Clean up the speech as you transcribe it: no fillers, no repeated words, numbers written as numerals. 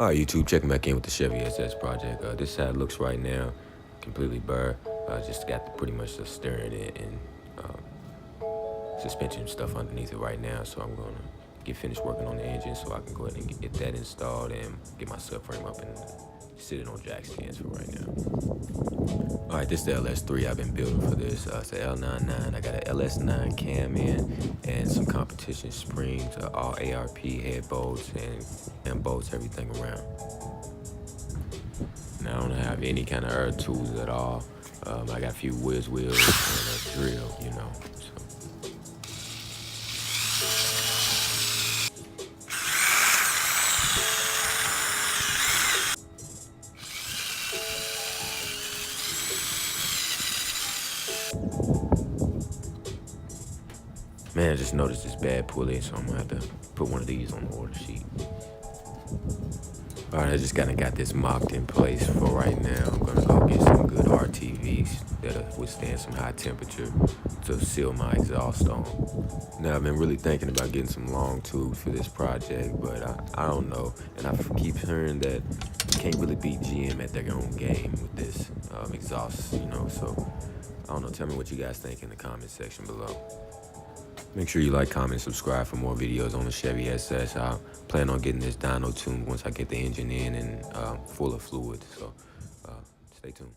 Alright, YouTube, checking back in with the Chevy SS project. This is how it looks right now, completely bare. Just got pretty much the steering and suspension stuff underneath it right now. So I'm gonna get finished working on the engine so I can go ahead and get that installed and get my subframe up and sit it on jack stands for right now. Alright, this is the LS3 I've been building for this. It's an L99. I got an LS9 cam in and some competition springs, all ARP head bolts and bolts, everything around. Now I don't have any kind of earth tools at all. I got a few whiz wheels and a drill, you know. Man, I just noticed this bad pulley, so I'm gonna have to put one of these on the order sheet. All right, I just kinda got this mocked in place for right now. I'm gonna go get some good RTVs that'll withstand some high temperature to seal my exhaust on. Now, I've been really thinking about getting some long tubes for this project, but I don't know. And I keep hearing that you can't really beat GM at their own game with this exhaust, you know, so I don't know. Tell me what you guys think in the comment section below. Make sure you like, comment, subscribe for more videos on the Chevy SS. I plan on getting this dyno tuned once I get the engine in and full of fluid. So stay tuned.